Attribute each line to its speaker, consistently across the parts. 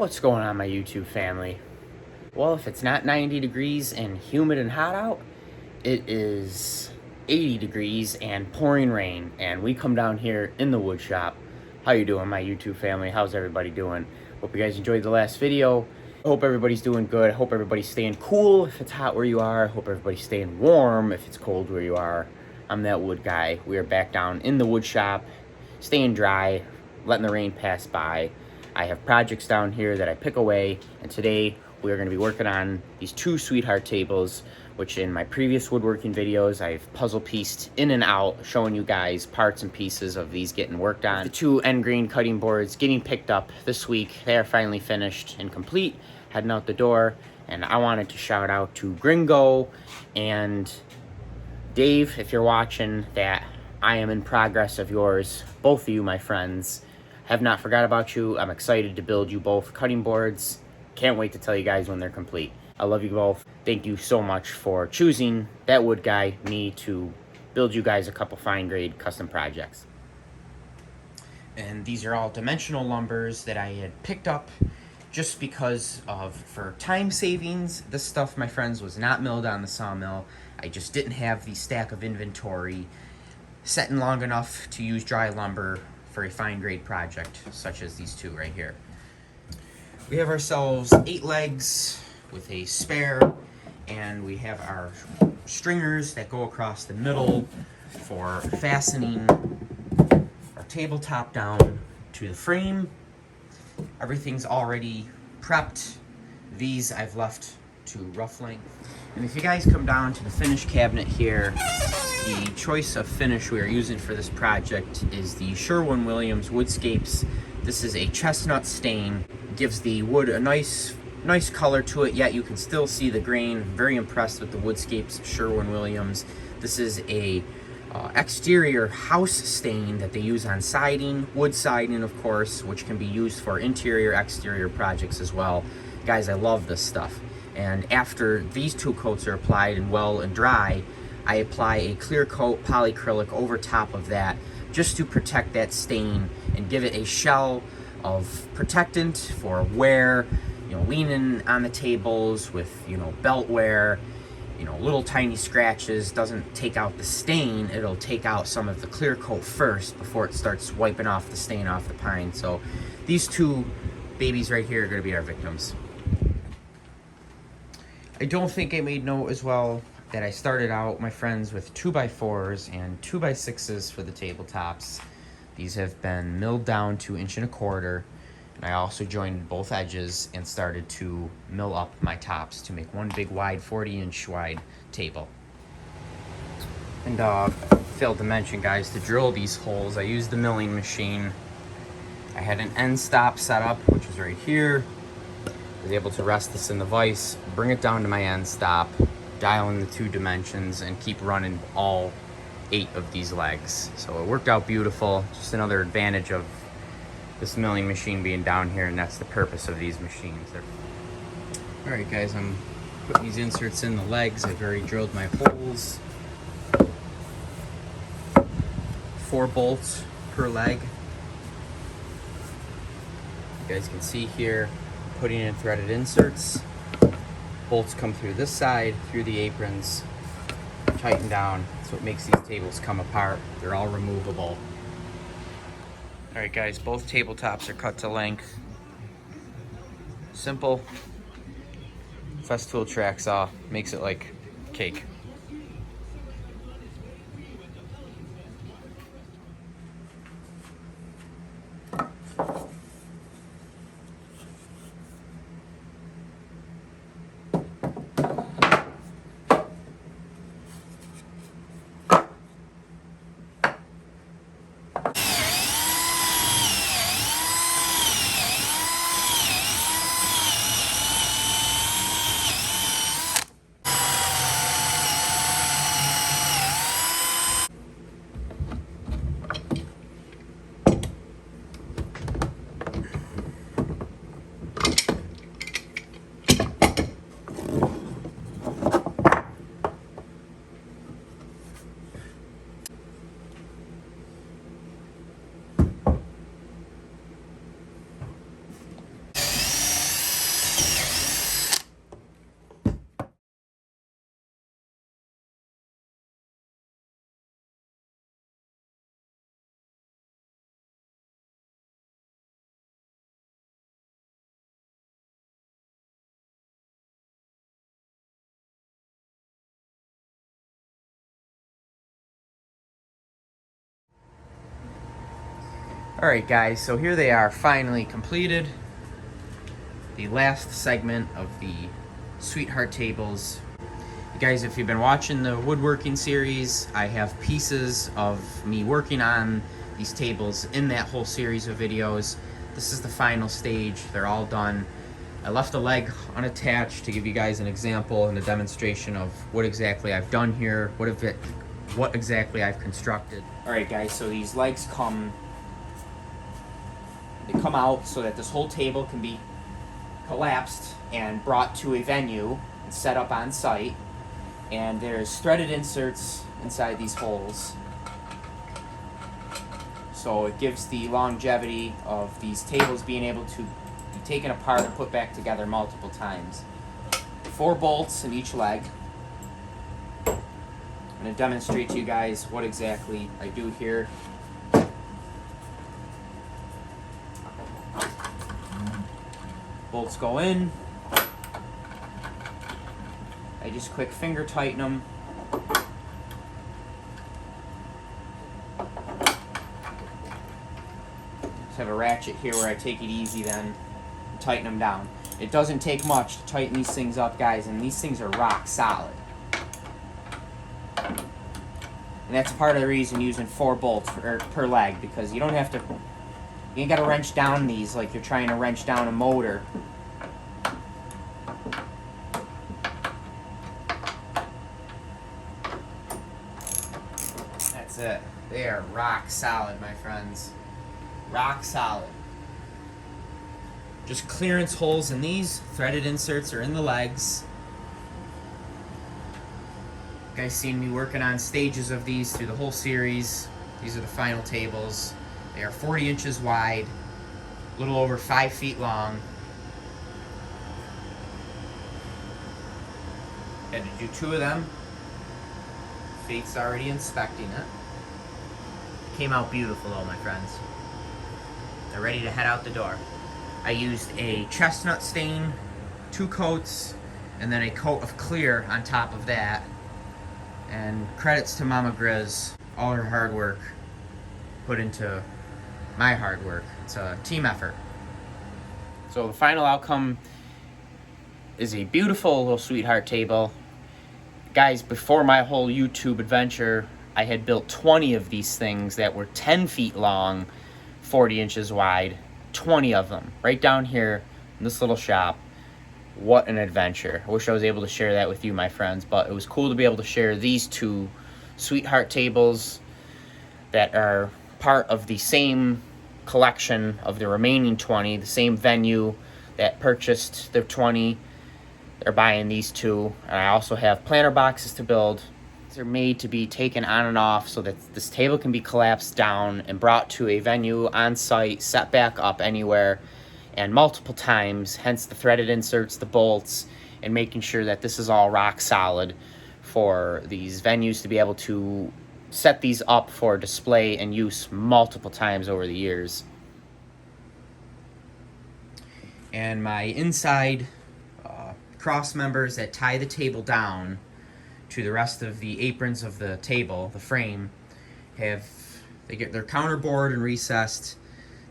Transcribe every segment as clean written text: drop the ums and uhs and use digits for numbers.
Speaker 1: What's going on, my YouTube family? Well, if it's not 90 degrees and humid and hot out, it is 80 degrees and pouring rain, and we come down here in the wood shop. How you doing, my YouTube family? How's everybody doing? Hope you guys enjoyed the last video. I hope everybody's doing good. I hope everybody's staying cool if it's hot where you are. I hope everybody's staying warm if it's cold where you are. I'm that wood guy. We are back down in the wood shop, staying dry, letting the rain pass by. I have projects down here that I pick away, and today we are going to be working on these two sweetheart tables, which in my previous woodworking videos I've puzzle pieced in and out, showing you guys parts and pieces of these getting worked on. The two end grain cutting boards getting picked up this week. They are finally finished and complete, heading out the door. And I wanted to shout out to Gringo and Dave, if you're watching, that I am in progress of yours. Both of you, my friends, have not forgot about you. I'm excited to build you both cutting boards. Can't wait to tell you guys when they're complete. I love you both. Thank you so much for choosing that wood guy, me, to build you guys a couple fine grade custom projects. And these are all dimensional lumbers that I had picked up just because of, for time savings. This stuff, my friends, was not milled on the sawmill. I just didn't have the stack of inventory setting long enough to use dry lumber for a fine grade project such as these two right here. We have ourselves 8 legs with a spare, and we have our stringers that go across the middle for fastening our tabletop down to the frame. Everything's already prepped. These I've left to rough length. And if you guys come down to the finish cabinet here, the choice of finish we are using for this project is the Sherwin-Williams Woodscapes. This is a chestnut stain. Gives the wood a nice color to it, yet you can still see the grain. Very impressed with the Woodscapes Sherwin-Williams. This is a exterior house stain that they use on siding, wood siding of course, which can be used for interior, exterior projects as well. Guys, I love this stuff. And after these 2 coats are applied and well and dry, I apply a clear coat polyacrylic over top of that just to protect that stain and give it a shell of protectant for wear, leaning on the tables with, belt wear, little tiny scratches. Doesn't take out the stain, it'll take out some of the clear coat first before it starts wiping off the stain off the pine. So these 2 babies right here are going to be our victims. I don't think I made note as well that I started out, my friends, with 2x4s and 2x6s for the tabletops. These have been milled down to 1 1/4 inch, and I also joined both edges and started to mill up my tops to make one big wide 40-inch wide table. And failed to mention, guys, to drill these holes, I used the milling machine. I had an end stop set up, which is right here. I was able to rest this in the vise, bring it down to my end stop, dial in the 2 dimensions, and keep running all 8 of these legs. So it worked out beautiful. Just another advantage of this milling machine being down here, and that's the purpose of these machines. All right, guys, I'm putting these inserts in the legs. I've already drilled my holes. 4 bolts per leg. You guys can see here, putting in threaded inserts. Bolts come through this side, through the aprons, tighten down. That's what makes these tables come apart. They're all removable. All right, guys, both tabletops are cut to length. Simple. Festool track saw makes it like cake. Alright guys, so here they are, finally completed. The last segment of the Sweetheart tables. You guys, if you've been watching the woodworking series, I have pieces of me working on these tables in that whole series of videos. This is the final stage, they're all done. I left a leg unattached to give you guys an example and a demonstration of what exactly I've done here, what exactly I've constructed. Alright guys, so these legs come out so that this whole table can be collapsed and brought to a venue and set up on site. And there's threaded inserts inside these holes, so it gives the longevity of these tables being able to be taken apart and put back together multiple times. 4 bolts in each leg. I'm going to demonstrate to you guys what exactly I do here. Bolts go in. I just quick finger tighten them. Just have a ratchet here where I take it easy then and tighten them down. It doesn't take much to tighten these things up, guys, and these things are rock solid. And that's part of the reason using 4 bolts per leg, because you ain't got to wrench down these like you're trying to wrench down a motor. That's it. They are rock solid, my friends. Rock solid. Just clearance holes in these. Threaded inserts are in the legs. You guys seen me working on stages of these through the whole series. These are the final tables. They are 40 inches wide, a little over 5 feet long. Had to do 2 of them. Fate's already inspecting it. Came out beautiful though, my friends. They're ready to head out the door. I used a chestnut stain, 2 coats, and then a coat of clear on top of that. And credits to Mama Grizz, all her hard work put into my hard work. It's a team effort. So the final outcome is a beautiful little Sweetheart table. Guys, before my whole YouTube adventure, I had built 20 of these things that were 10 feet long, 40 inches wide. 20 of them, right down here in this little shop. What an adventure. I wish I was able to share that with you, my friends, but it was cool to be able to share these 2 Sweetheart tables that are part of the same collection of the remaining 20, the same venue that purchased the 20. They're buying these 2. And I also have planter boxes to build. They're made to be taken on and off so that this table can be collapsed down and brought to a venue on site, set back up anywhere, and multiple times, hence the threaded inserts, the bolts, and making sure that this is all rock solid for these venues to be able to set these up for display and use multiple times over the years. And my inside cross members that tie the table down to the rest of the aprons of the table, the frame, they get their counterbored and recessed.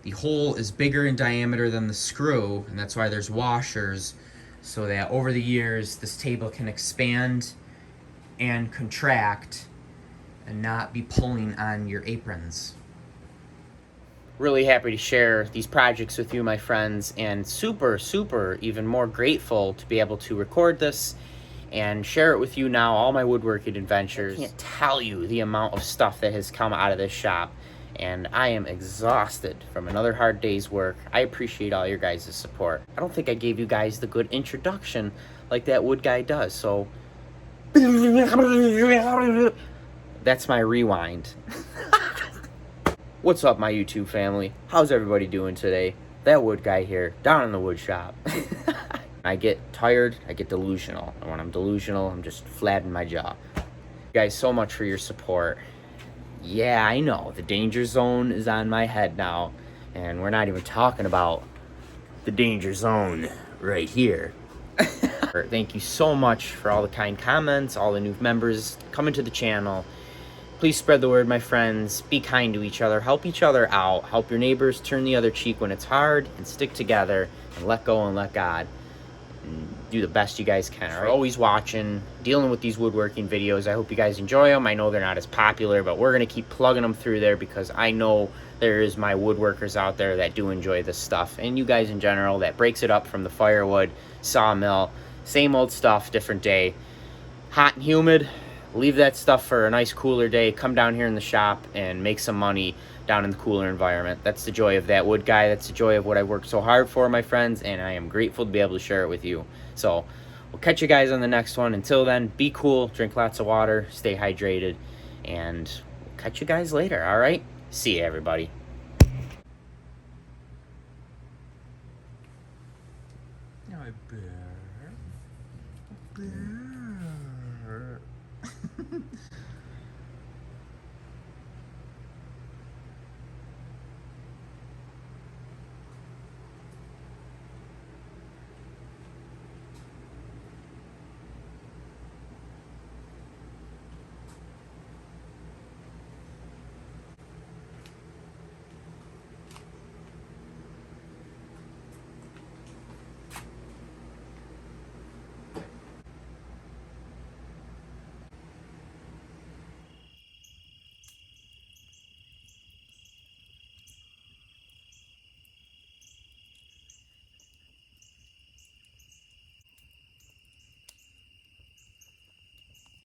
Speaker 1: The hole is bigger in diameter than the screw, and that's why there's washers, so that over the years this table can expand and contract and not be pulling on your aprons. Really happy to share these projects with you, my friends, and super even more grateful to be able to record this and share it with you now, all my woodworking adventures. I can't tell you the amount of stuff that has come out of this shop, and I am exhausted from another hard day's work. I appreciate all your guys' support. I don't think I gave you guys the good introduction like that wood guy does, so that's my rewind. What's up, my YouTube family? How's everybody doing today? That wood guy here, down in the wood shop. I get tired, I get delusional. And when I'm delusional, I'm just flat in my jaw. You guys, so much for your support. Yeah, I know, the danger zone is on my head now. And we're not even talking about the danger zone right here. Thank you so much for all the kind comments, all the new members coming to the channel. Please spread the word, my friends. Be kind to each other. Help each other out. Help your neighbors turn the other cheek when it's hard, and stick together and let go and let God. And do the best you guys can. Right? Always watching, dealing with these woodworking videos. I hope you guys enjoy them. I know they're not as popular, but we're going to keep plugging them through there because I know there is my woodworkers out there that do enjoy this stuff. And you guys in general that breaks it up from the firewood, sawmill, same old stuff, different day. Hot and humid. Leave that stuff for a nice cooler day. Come down here in the shop and make some money down in the cooler environment. That's the joy of that wood guy. That's the joy of what I worked so hard for, my friends, and I am grateful to be able to share it with you. So we'll catch you guys on the next one. Until then, be cool, drink lots of water, stay hydrated, and we'll catch you guys later, all right? See you, everybody.
Speaker 2: I bet.